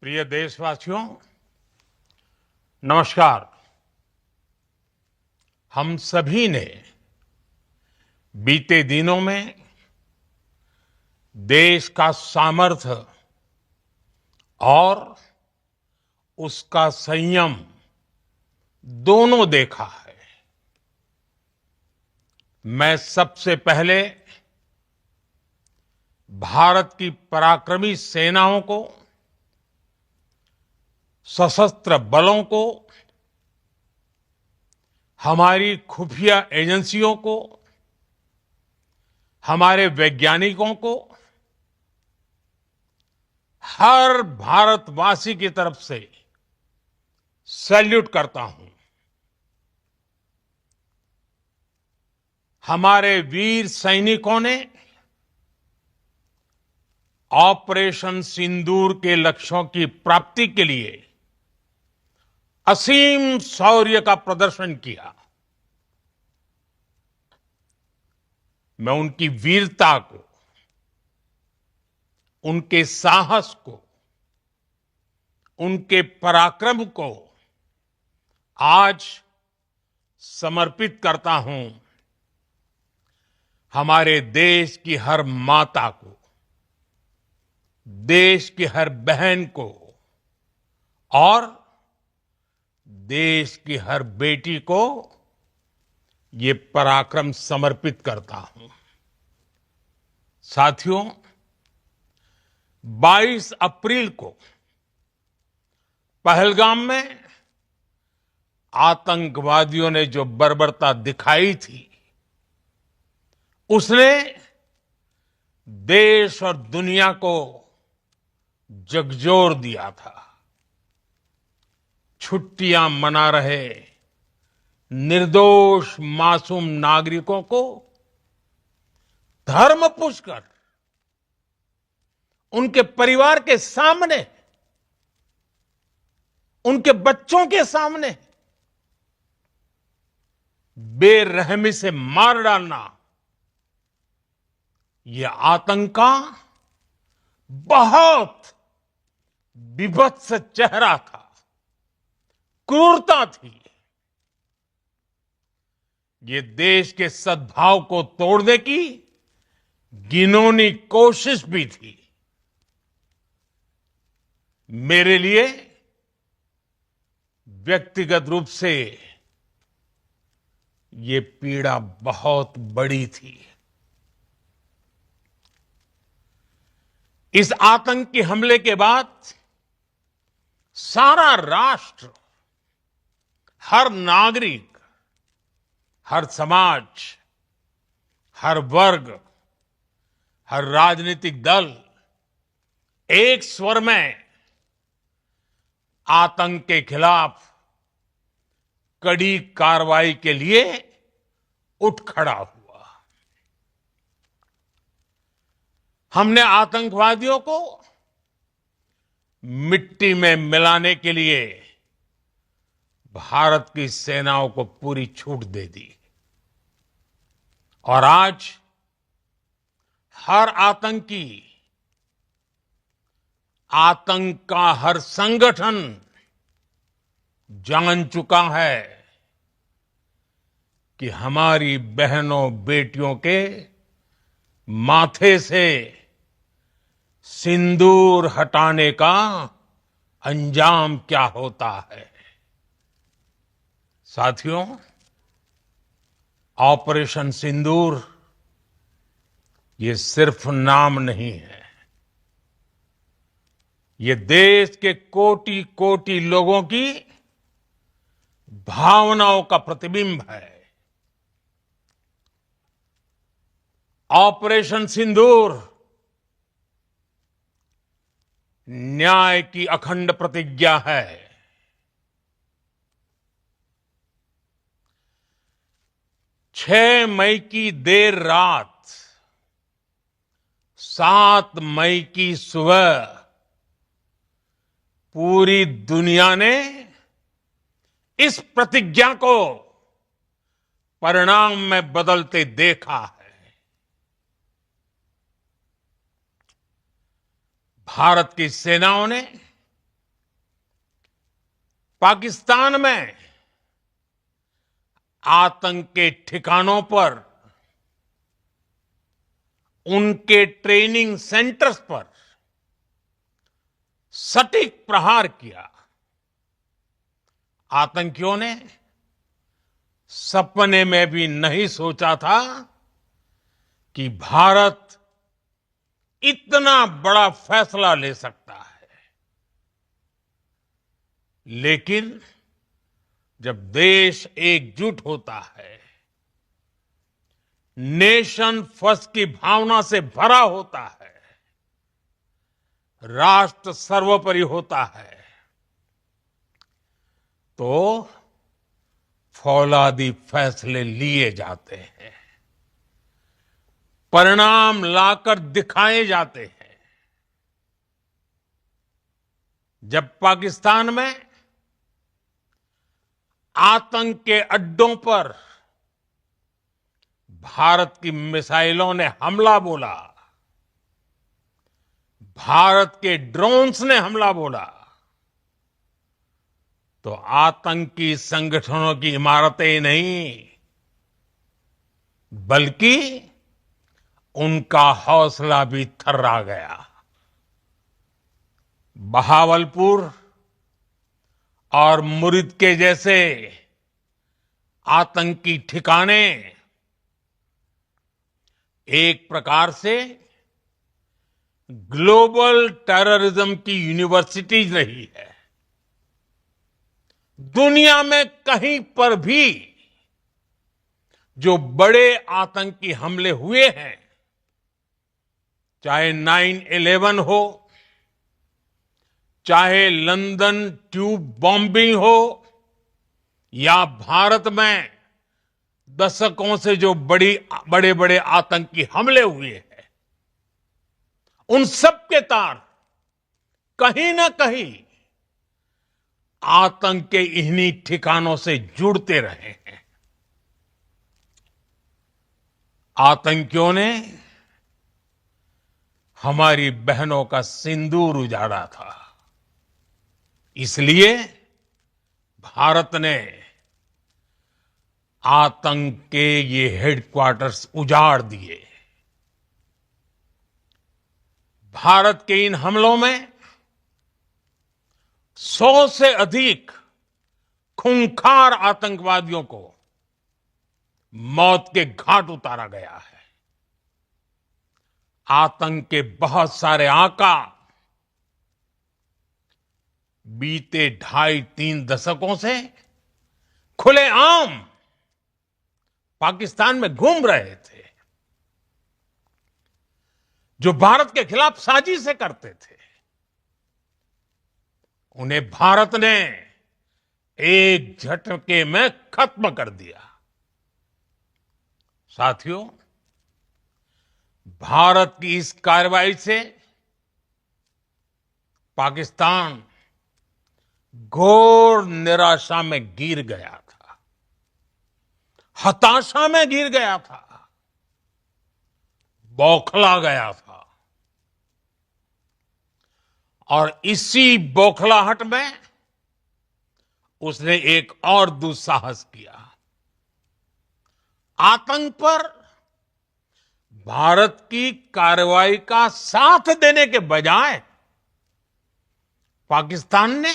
प्रिय देशवासियों, नमस्कार। हम सभी ने बीते दिनों में देश का सामर्थ्य और उसका संयम दोनों देखा है। मैं सबसे पहले भारत की पराक्रमी सेनाओं को, सशस्त्र बलों को, हमारी खुफिया एजेंसियों को, हमारे वैज्ञानिकों को, हर भारतवासी की तरफ से सैल्यूट करता हूं। हमारे वीर सैनिकों ने ऑपरेशन सिंदूर के लक्ष्यों की प्राप्ति के लिए असीम शौर्य का प्रदर्शन किया। मैं उनकी वीरता को, उनके साहस को, उनके पराक्रम को आज समर्पित करता हूं हमारे देश की हर माता को, देश की हर बहन को और देश की हर बेटी को ये पराक्रम समर्पित करता हूं। साथियों, 22 अप्रैल को पहलगाम में आतंकवादियों ने जो बर्बरता दिखाई थी, उसने देश और दुनिया को झकझोर दिया था। छुट्टियां मना रहे निर्दोष मासूम नागरिकों को धर्म पूछकर उनके परिवार के सामने, उनके बच्चों के सामने बेरहमी से मार डालना, यह आतंक का बहुत विभत्स चेहरा था, क्रूरता थी। ये देश के सद्भाव को तोड़ने की घिनौनी कोशिश भी थी। मेरे लिए व्यक्तिगत रूप से ये पीड़ा बहुत बड़ी थी। इस आतंकी हमले के बाद सारा राष्ट्र, हर नागरिक, हर समाज, हर वर्ग, हर राजनीतिक दल एक स्वर में आतंक के खिलाफ कड़ी कार्रवाई के लिए उठ खड़ा हुआ। हमने आतंकवादियों को मिट्टी में मिलाने के लिए भारत की सेनाओं को पूरी छूट दे दी और आज हर आतंकी, आतंक का हर संगठन जान चुका है कि हमारी बहनों बेटियों के माथे से सिंदूर हटाने का अंजाम क्या होता है। साथियों, ऑपरेशन सिंदूर ये सिर्फ नाम नहीं है, ये देश के कोटि कोटि लोगों की भावनाओं का प्रतिबिंब है। ऑपरेशन सिंदूर न्याय की अखंड प्रतिज्ञा है। 6 मई की देर रात, 7 मई की सुबह पूरी दुनिया ने इस प्रतिज्ञा को परिणाम में बदलते देखा है। भारत की सेनाओं ने पाकिस्तान में आतंक के ठिकानों पर, उनके ट्रेनिंग सेंटर्स पर सटीक प्रहार किया। आतंकियों ने सपने में भी नहीं सोचा था कि भारत इतना बड़ा फैसला ले सकता है। लेकिन जब देश एकजुट होता है, नेशन फर्स्ट की भावना से भरा होता है, राष्ट्र सर्वोपरि होता है, तो फौलादी फैसले लिए जाते हैं, परिणाम लाकर दिखाए जाते हैं। जब पाकिस्तान में आतंक के अड्डों पर भारत की मिसाइलों ने हमला बोला, भारत के ड्रोन्स ने हमला बोला, तो आतंकी संगठनों की इमारतें नहीं, बल्कि उनका हौसला भी थर्रा गया। बहावलपुर और मुरिद के जैसे आतंकी ठिकाने एक प्रकार से ग्लोबल टेररिज्म की यूनिवर्सिटीज रही है। दुनिया में कहीं पर भी जो बड़े आतंकी हमले हुए हैं, चाहे 9/11 हो, चाहे लंदन ट्यूब बॉम्बिंग हो, या भारत में दशकों से जो बड़े बड़े आतंकी हमले हुए हैं, उन सब के तार कहीं ना कहीं आतंक के इन्हीं ठिकानों से जुड़ते रहे हैं। आतंकियों ने हमारी बहनों का सिंदूर उजाड़ा था, इसलिए भारत ने आतंक के ये हेडक्वार्टर्स उजाड़ दिए। भारत के इन हमलों में 100 से अधिक खूंखार आतंकवादियों को मौत के घाट उतारा गया है। आतंक के बहुत सारे आका बीते 2.5-3 दशकों से खुलेआम पाकिस्तान में घूम रहे थे, जो भारत के खिलाफ साजिशें करते थे। उन्हें भारत ने एक झटके में खत्म कर दिया। साथियों, भारत की इस कार्रवाई से पाकिस्तान घोर निराशा में गिर गया था, हताशा में गिर गया था, बौखला गया था। और इसी बौखलाहट में उसने एक और दुस्साहस किया। आतंक पर भारत की कार्रवाई का साथ देने के बजाय पाकिस्तान ने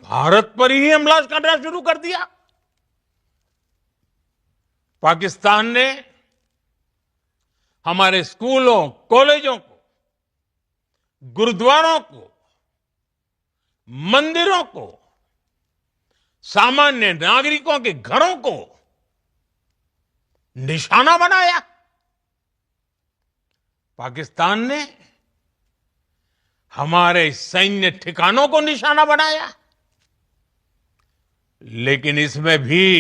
भारत पर ही हमला करना शुरू कर दिया। पाकिस्तान ने हमारे स्कूलों, कॉलेजों को, गुरुद्वारों को, मंदिरों को, सामान्य नागरिकों के घरों को निशाना बनाया। पाकिस्तान ने हमारे सैन्य ठिकानों को निशाना बनाया। लेकिन इसमें भी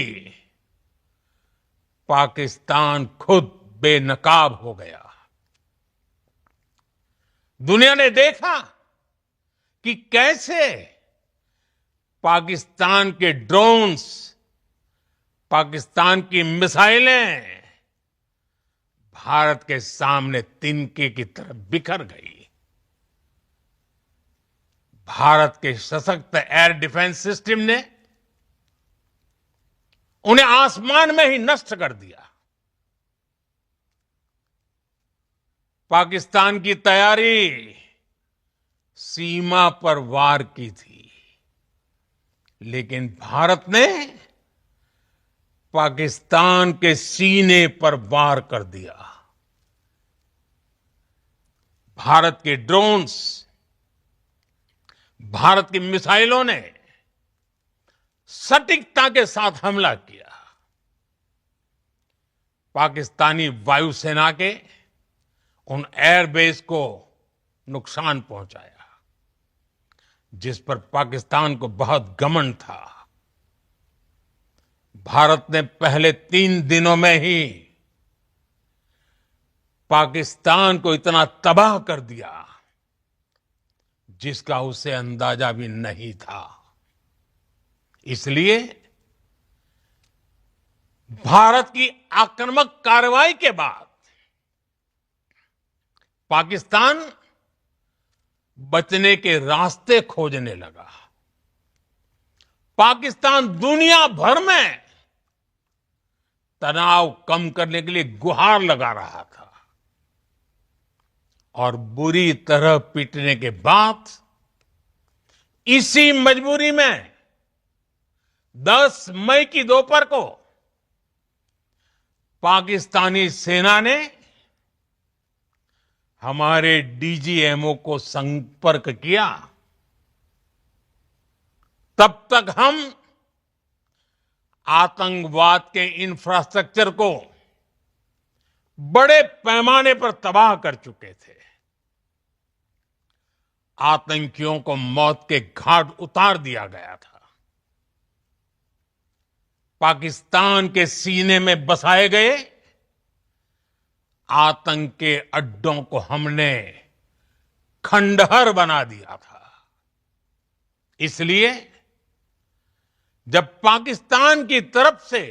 पाकिस्तान खुद बेनकाब हो गया। दुनिया ने देखा कि कैसे पाकिस्तान के ड्रोन्स, पाकिस्तान की मिसाइलें भारत के सामने तिनके की तरह बिखर गई। भारत के सशक्त एयर डिफेंस सिस्टम ने उन्हें आसमान में ही नष्ट कर दिया। पाकिस्तान की तैयारी सीमा पर वार की थी, लेकिन भारत ने पाकिस्तान के सीने पर वार कर दिया। भारत के ड्रोन्स, भारत की मिसाइलों ने सटीकता के साथ हमला किया। पाकिस्तानी वायुसेना के उन एयरबेस को नुकसान पहुंचाया, जिस पर पाकिस्तान को बहुत घमंड था। भारत ने पहले 3 दिनों में ही पाकिस्तान को इतना तबाह कर दिया जिसका उसे अंदाजा भी नहीं था। इसलिए भारत की आक्रामक कार्रवाई के बाद पाकिस्तान बचने के रास्ते खोजने लगा। पाकिस्तान दुनिया भर में तनाव कम करने के लिए गुहार लगा रहा था, और बुरी तरह पीटने के बाद इसी मजबूरी में 10 मई की दोपहर को पाकिस्तानी सेना ने हमारे डीजीएमओ को संपर्क किया। तब तक हम आतंकवाद के इंफ्रास्ट्रक्चर को बड़े पैमाने पर तबाह कर चुके थे। आतंकियों को मौत के घाट उतार दिया गया था। पाकिस्तान के सीने में बसाए गए आतंक के अड्डों को हमने खंडहर बना दिया था। इसलिए जब पाकिस्तान की तरफ से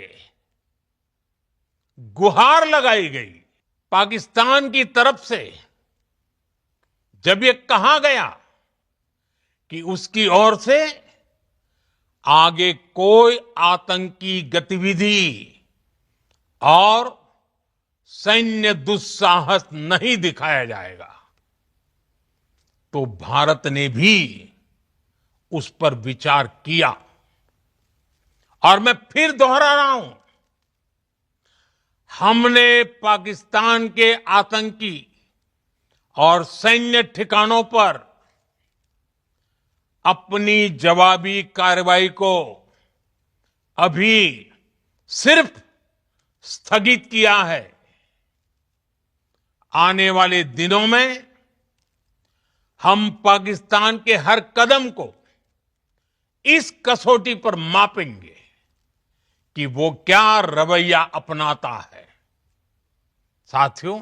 गुहार लगाई गई, पाकिस्तान की तरफ से जब ये कहा गया कि उसकी ओर से आगे कोई आतंकी गतिविधि और सैन्य दुस्साहस नहीं दिखाया जाएगा, तो भारत ने भी उस पर विचार किया। और मैं फिर दोहरा रहा हूं, हमने पाकिस्तान के आतंकी और सैन्य ठिकानों पर अपनी जवाबी कार्रवाई को अभी सिर्फ स्थगित किया है। आने वाले दिनों में हम पाकिस्तान के हर कदम को इस कसौटी पर मापेंगे कि वो क्या रवैया अपनाता है। साथियों,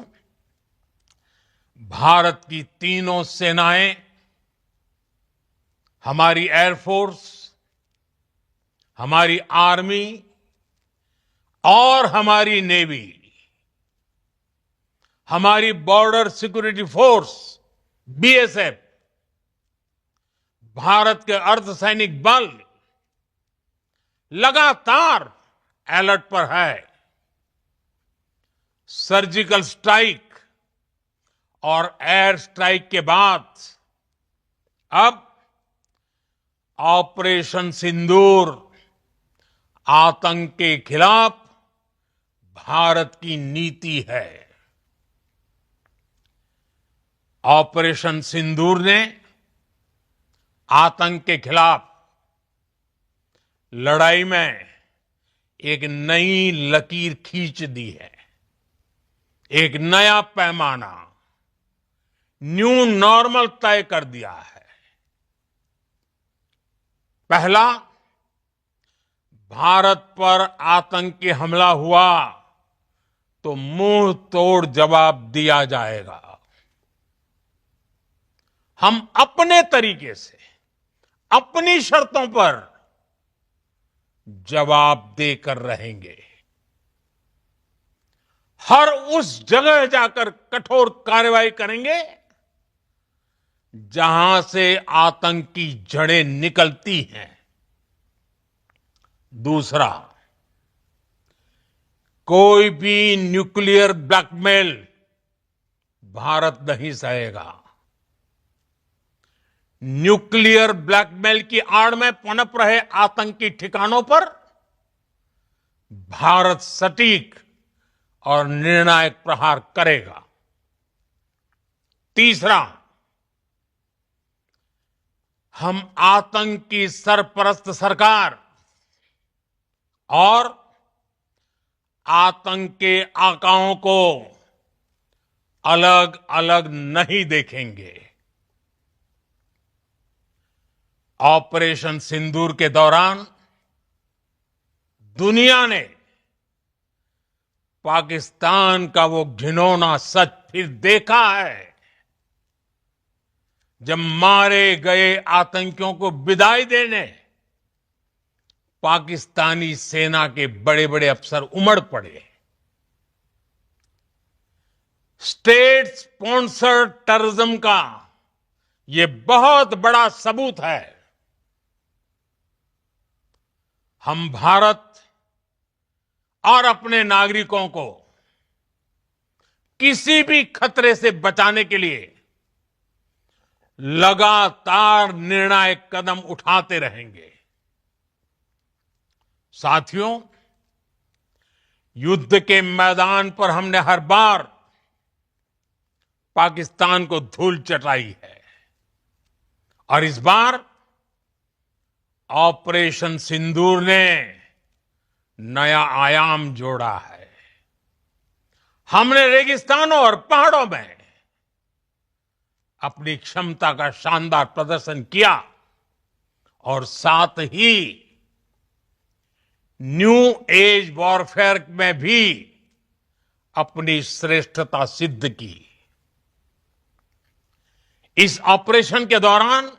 भारत की तीनों सेनाएं, हमारी एयरफोर्स, हमारी आर्मी और हमारी नेवी, हमारी border security force BSF, Bharat के अर्धसैनिक बल लगातार अलर्ट पर है। सर्जिकल स्ट्राइक और एयर स्ट्राइक के बाद अब ऑपरेशन सिंदूर आतंक के खिलाफ भारत की नीति है। ऑपरेशन सिंदूर ने आतंक के खिलाफ लड़ाई में एक नई लकीर खींच दी है। एक नया पैमाना, न्यू नॉर्मल तय कर दिया है। पहला, भारत पर आतंकी हमला हुआ तो मुंह तोड़ जवाब दिया जाएगा। हम अपने तरीके से, अपनी शर्तों पर जवाब देकर रहेंगे। हर उस जगह जाकर कठोर कार्रवाई करेंगे जहां से आतंक की जड़ें निकलती हैं। दूसरा, कोई भी न्यूक्लियर ब्लैकमेल भारत नहीं सहेगा। न्यूक्लियर ब्लैकमेल की आड़ में पनप रहे आतंकी ठिकानों पर भारत सटीक और निर्णायक प्रहार करेगा। तीसरा, हम आतंक की सरपरस्त सरकार और आतंक के आकाओं को अलग अलग नहीं देखेंगे। ऑपरेशन सिंदूर के दौरान दुनिया ने पाकिस्तान का वो घिनौना सच फिर देखा है, जब मारे गए आतंकियों को विदाई देने पाकिस्तानी सेना के बड़े बड़े अफसर उमड़ पड़े। स्टेट स्पॉन्सर्ड टेररिज्म का ये बहुत बड़ा सबूत है। हम भारत और अपने नागरिकों को किसी भी खतरे से बचाने के लिए लगातार निर्णायक कदम उठाते रहेंगे। साथियों, युद्ध के मैदान पर हमने हर बार पाकिस्तान को धूल चटाई है और इस बार ऑपरेशन सिंदूर ने नया आयाम जोड़ा है। हमने रेगिस्तानों और पहाड़ों में अपनी क्षमता का शानदार प्रदर्शन किया और साथ ही न्यू एज वॉरफेयर में भी अपनी श्रेष्ठता सिद्ध की। इस ऑपरेशन के दौरान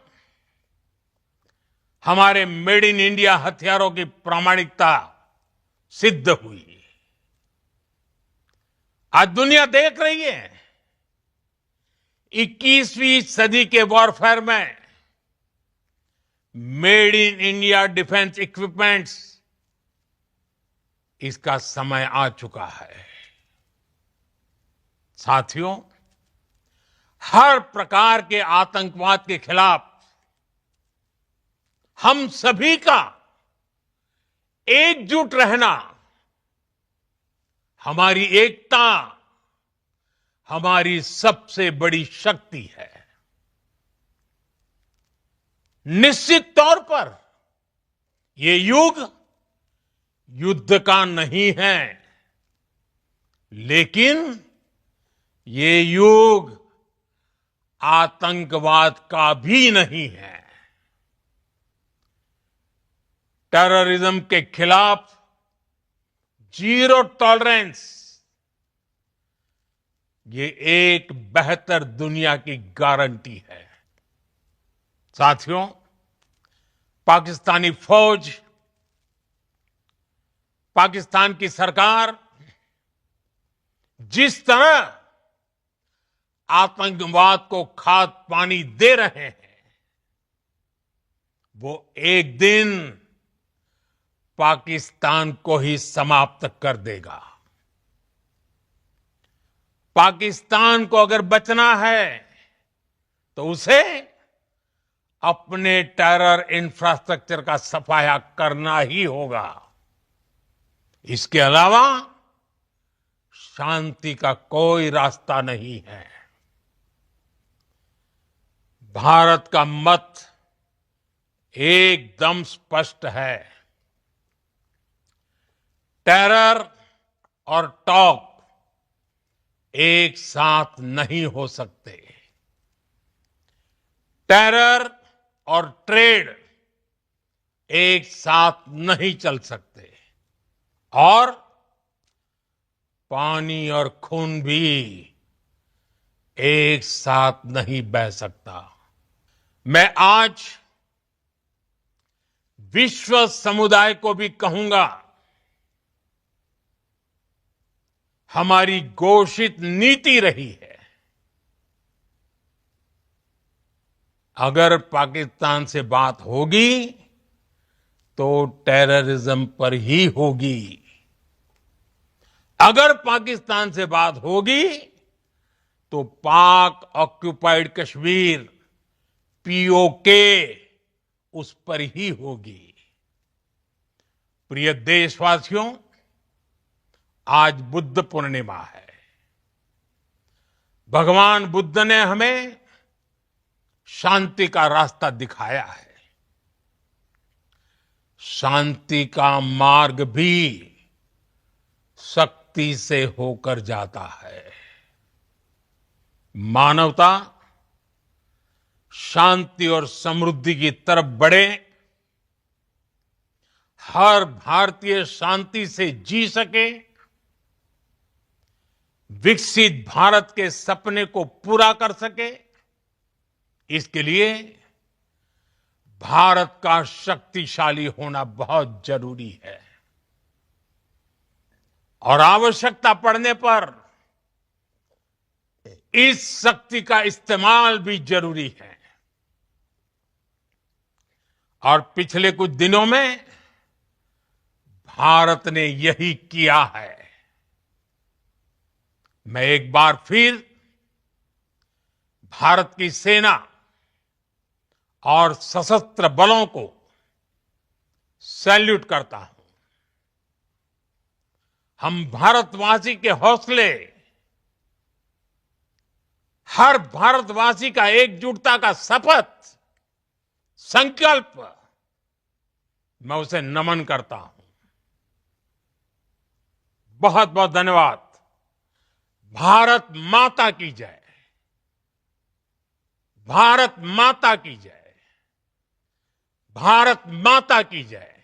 हमारे मेड इन इंडिया हथियारों की प्रामाणिकता सिद्ध हुई। आज दुनिया देख रही है 21वीं सदी के वॉरफेयर में made in India defence equipments, इसका समय आ चुका है। साथियों, हर प्रकार के आतंकवाद के खिलाफ हम सभी का एकजुट रहना, हमारी एकता हमारी सबसे बड़ी शक्ति है। निश्चित तौर पर ये युग युद्ध का नहीं है, लेकिन ये युग आतंकवाद का भी नहीं है। टेररिज्म के खिलाफ जीरो टॉलरेंस, ये एक बेहतर दुनिया की गारंटी है। साथियों, पाकिस्तानी फौज, पाकिस्तान की सरकार जिस तरह आतंकवाद को खाद पानी दे रहे हैं, वो एक दिन पाकिस्तान को ही समाप्त कर देगा। पाकिस्तान को अगर बचना है तो उसे अपने टेरर इंफ्रास्ट्रक्चर का सफाया करना ही होगा। इसके अलावा शांति का कोई रास्ता नहीं है। भारत का मत एकदम स्पष्ट है। टेरर और टॉक एक साथ नहीं हो सकते। टेरर और ट्रेड एक साथ नहीं चल सकते और पानी और खून भी एक साथ नहीं बह सकता। मैं आज विश्व समुदाय को भी कहूंगा, हमारी घोषित नीति रही है अगर पाकिस्तान से बात होगी तो टेररिज्म पर ही होगी। अगर पाकिस्तान से बात होगी तो पाक ऑक्युपाइड कश्मीर पीओके उस पर ही होगी। प्रिय देशवासियों, आज बुद्ध पूर्णिमा है। भगवान बुद्ध ने हमें शांति का रास्ता दिखाया है। शांति का मार्ग भी शक्ति से होकर जाता है। मानवता शांति और समृद्धि की तरफ बढ़े, हर भारतीय शांति से जी सके, विकसित भारत के सपने को पूरा कर सके, इसके लिए भारत का शक्तिशाली होना बहुत जरूरी है। और आवश्यकता पड़ने पर इस शक्ति का इस्तेमाल भी जरूरी है। और पिछले कुछ दिनों में भारत ने यही किया है। मैं एक बार फिर भारत की सेना और सशस्त्र बलों को सैल्यूट करता हूं। हम भारतवासी के हौसले, हर भारतवासी का एकजुटता का शपथ, संकल्प, मैं उसे नमन करता हूं। बहुत बहुत धन्यवाद। भारत माता की जय। भारत माता की जय। भारत माता की जय।